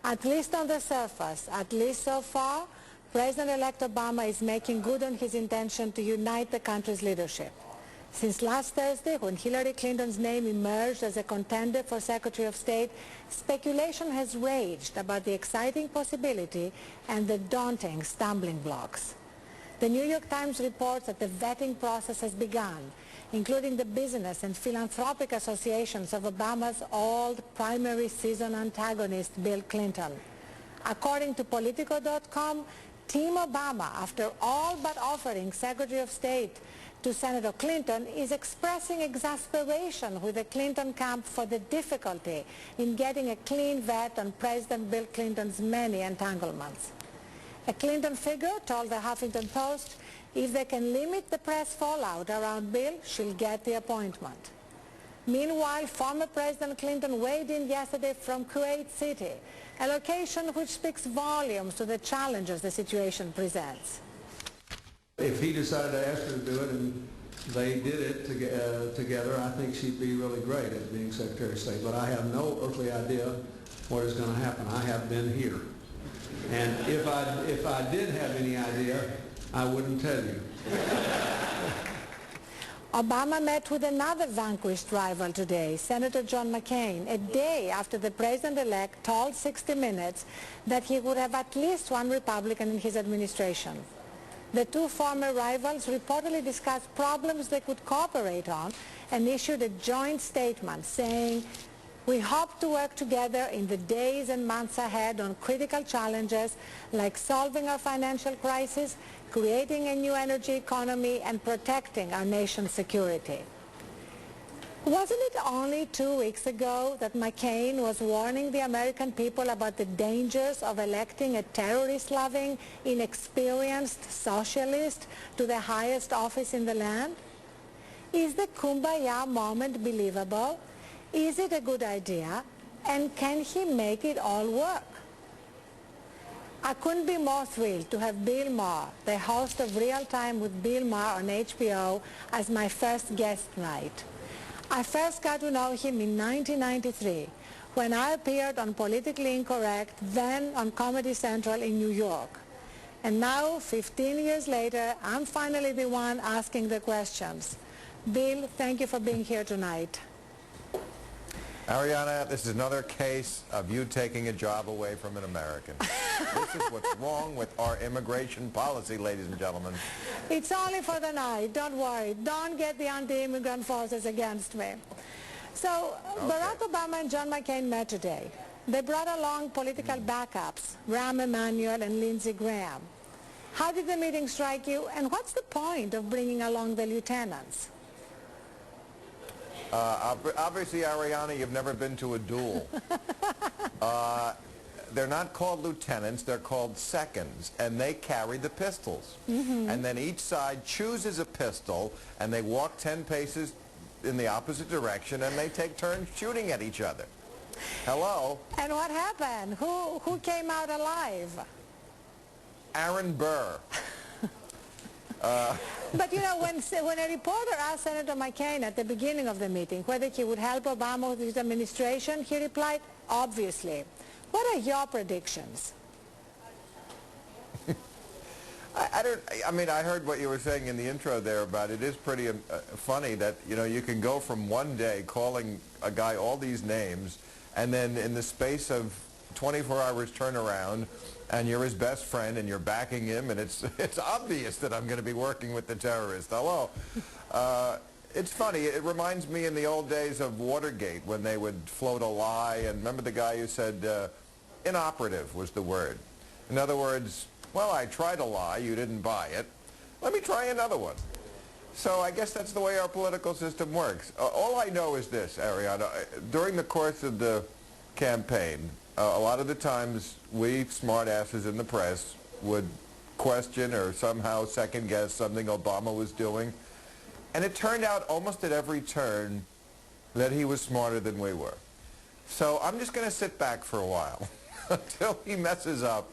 At least on the surface, at least so far, President-elect Obama is making good on his intention to unite the country's leadership. Since last Thursday, when Hillary Clinton's name emerged as a contender for Secretary of State, speculation has raged about the exciting possibility and the daunting stumbling blocks. The New York Times reports that the vetting process has begun, including the business and philanthropic associations of Obama's old primary season antagonist, Bill Clinton. According to Politico.com, Team Obama, after all but offering Secretary of State to Senator Clinton, is expressing exasperation with the Clinton camp for the difficulty in getting a clean vet on President Bill Clinton's many entanglements. A Clinton figure told the Huffington Post, if they can limit the press fallout around Bill, she'll get the appointment. Meanwhile, former President Clinton weighed in yesterday from Kuwait City, a location which speaks volumes to the challenges the situation presents. If he decided to ask her to do it and they did it together, I think she'd be really great at being Secretary of State. But I have no earthly idea what is going to happen. I have been here. And if I did have any idea, I wouldn't tell you. Obama met with another vanquished rival today, Senator John McCain, a day after the president-elect told 60 Minutes that he would have at least one Republican in his administration. The two former rivals reportedly discussed problems they could cooperate on and issued a joint statement saying, "We hope to work together in the days and months ahead on critical challenges like solving our financial crisis, creating a new energy economy, and protecting our nation's security." Wasn't it only 2 weeks ago that McCain was warning the American people about the dangers of electing a terrorist-loving, inexperienced socialist to the highest office in the land? Is the kumbaya moment believable? Is it a good idea? And can he make it all work? I couldn't be more thrilled to have Bill Maher, the host of Real Time with Bill Maher on HBO, as my first guest tonight. I first got to know him in 1993 when I appeared on Politically Incorrect, then on Comedy Central in New York. And now, 15 years later, I'm finally the one asking the questions. Bill, thank you for being here tonight. Ariana, this is another case of you taking a job away from an American. This is what's wrong with our immigration policy, ladies and gentlemen. It's only for the night. Don't worry. Don't get the anti-immigrant forces against me. So, okay. Barack Obama and John McCain met today. They brought along political backups, Rahm Emanuel and Lindsey Graham. How did the meeting strike you, and what's the point of bringing along the lieutenants? Obviously, Ariana, you've never been to a duel. They're not called lieutenants, they're called seconds, and they carry the pistols. And then each side chooses a pistol, and they walk 10 paces in the opposite direction, and they take turns shooting at each other. Hello? And what happened? Who came out alive? Aaron Burr. But you know, when a reporter asked Senator McCain at the beginning of the meeting whether he would help Obama with his administration, he replied, obviously. What are your predictions? I mean, I heard what you were saying in the intro there about it is pretty funny that, you know, you can go from one day calling a guy all these names, and then in the space of 24 hours turn around, and you're his best friend, and you're backing him, and it's obvious that I'm going to be working with the terrorist. Hello. It's funny. It reminds me in the old days of Watergate when they would float a lie, and remember the guy who said inoperative was the word. In other words, well, I tried a lie, you didn't buy it. Let me try another one. So I guess that's the way our political system works. All I know is this, Ariana. During the course of the campaign, a lot of the times we smartasses in the press would question or somehow second-guess something Obama was doing. And it turned out almost at every turn that he was smarter than we were. So I'm just going to sit back for a while until he messes up.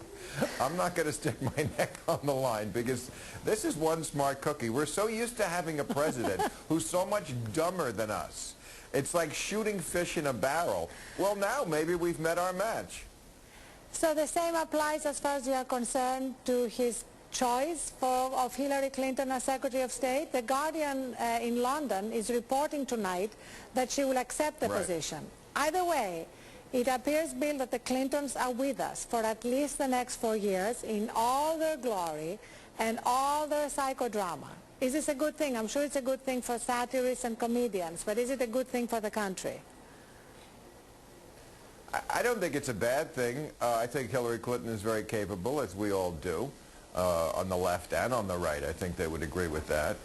I'm not going to stick my neck on the line because this is one smart cookie. We're so used to having a president who's so much dumber than us. It's like shooting fish in a barrel. Well, now maybe we've met our match. So the same applies as far as you are concerned to his choice of Hillary Clinton as Secretary of State. The Guardian in London is reporting tonight that she will accept the position. Either way, it appears, Bill, that the Clintons are with us for at least the next 4 years in all their glory and all their psychodrama. Is this a good thing? I'm sure it's a good thing for satirists and comedians, but is it a good thing for the country? I don't think it's a bad thing. I think Hillary Clinton is very capable, as we all do, on the left and on the right. I think they would agree with that.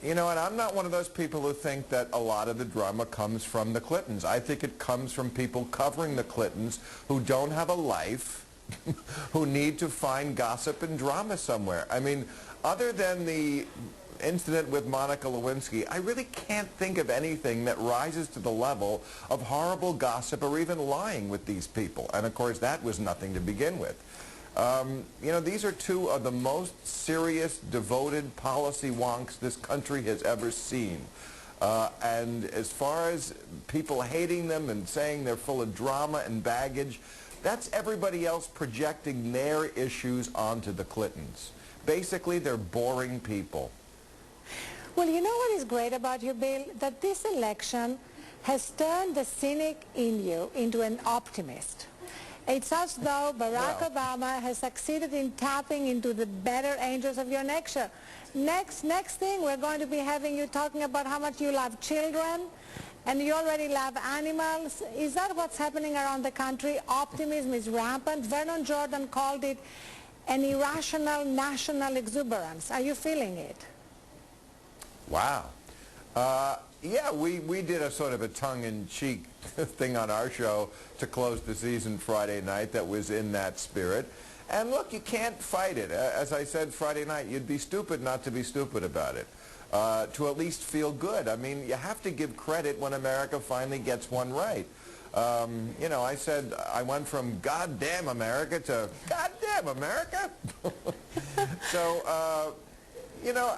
You know, and I'm not one of those people who think that a lot of the drama comes from the Clintons. I think it comes from people covering the Clintons who don't have a life, who need to find gossip and drama somewhere. I mean, other than the incident with Monica Lewinsky, I really can't think of anything that rises to the level of horrible gossip or even lying with these people. And of course, that was nothing to begin with. You know, these are two of the most serious, devoted policy wonks this country has ever seen. And as far as people hating them and saying they're full of drama and baggage, that's everybody else projecting their issues onto the Clintons. Basically, they're boring people. Well, you know what is great about you, Bill? That this election has turned the cynic in you into an optimist. It's as though Barack Obama has succeeded in tapping into the better angels of your nature. Next thing, we're going to be having you talking about how much you love children, and you already love animals. Is that what's happening around the country? Optimism is rampant. Vernon Jordan called it an irrational national exuberance. Are you feeling it? Wow. Yeah, we did a sort of a tongue-in-cheek thing on our show to close the season Friday night that was in that spirit. And look, you can't fight it. As I said Friday night, you'd be stupid not to be stupid about it, to at least feel good. I mean, you have to give credit when America finally gets one right. You know, I said I went from goddamn America to goddamn America. So, you know,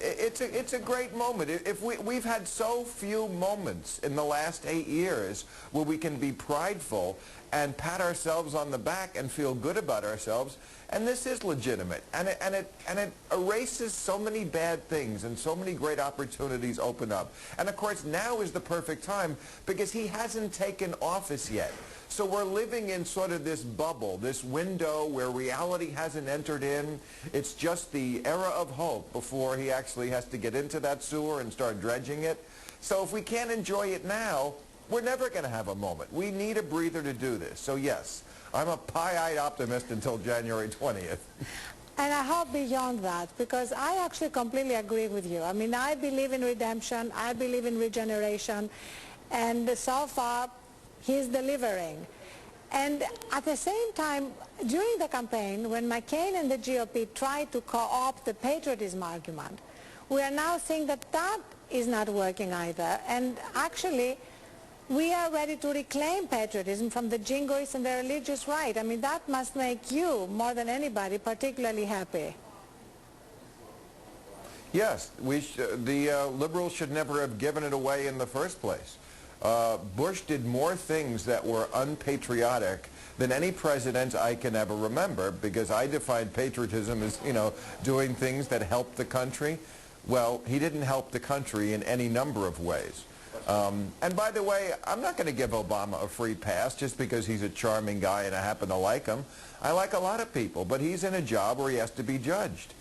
it's a great moment. If we've had so few moments in the last 8 years where we can be prideful and pat ourselves on the back and feel good about ourselves, and this is legitimate, and it erases so many bad things, and so many great opportunities open up. And of course, now is the perfect time because he hasn't taken office yet. So we're living in sort of this bubble, this window where reality hasn't entered in. It's just the era of hope before he actually has to get into that sewer and start dredging it. So if we can't enjoy it now, we're never going to have a moment. We need a breather to do this. So yes, I'm a pie-eyed optimist until January 20th. And I hope beyond that, because I actually completely agree with you. I mean, I believe in redemption, I believe in regeneration, and so far, he's delivering. And at the same time, during the campaign, when McCain and the GOP tried to co-opt the patriotism argument, we are now seeing that that is not working either. And actually, we are ready to reclaim patriotism from the jingoists and the religious right. I mean, that must make you, more than anybody, particularly happy. Yes, the liberals should never have given it away in the first place. Bush did more things that were unpatriotic than any president I can ever remember, because I define patriotism as, you know, doing things that help the country. Well, he didn't help the country in any number of ways. And by the way, I'm not going to give Obama a free pass just because he's a charming guy and I happen to like him. I like a lot of people, but he's in a job where he has to be judged.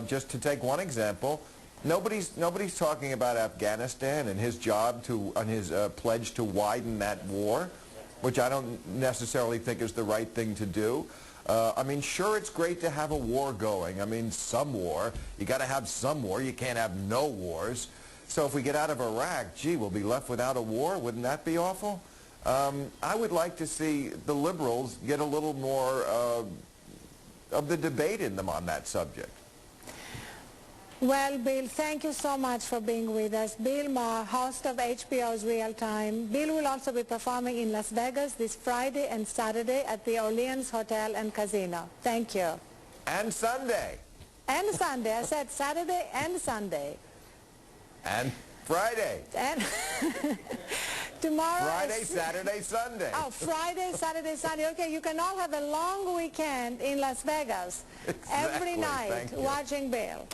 Just to take one example, nobody's talking about Afghanistan and his job on his pledge to widen that war, which I don't necessarily think is the right thing to do. I mean, sure, it's great to have a war going. I mean, some war. You got to have some war. You can't have no wars. So if we get out of Iraq, gee, we'll be left without a war. Wouldn't that be awful? I would like to see the liberals get a little more of the debate in them on that subject. Well, Bill, thank you so much for being with us. Bill Maher, host of HBO's Real Time. Bill will also be performing in Las Vegas this Friday and Saturday at the Orleans Hotel and Casino. Thank you. And Sunday. And Sunday. I said Saturday and Sunday. And Friday. And Tomorrow Friday, is... Saturday, Sunday. Oh, Friday, Saturday, Sunday. Okay, you can all have a long weekend in Las Vegas. Exactly. Every night Thank you. watching Bill.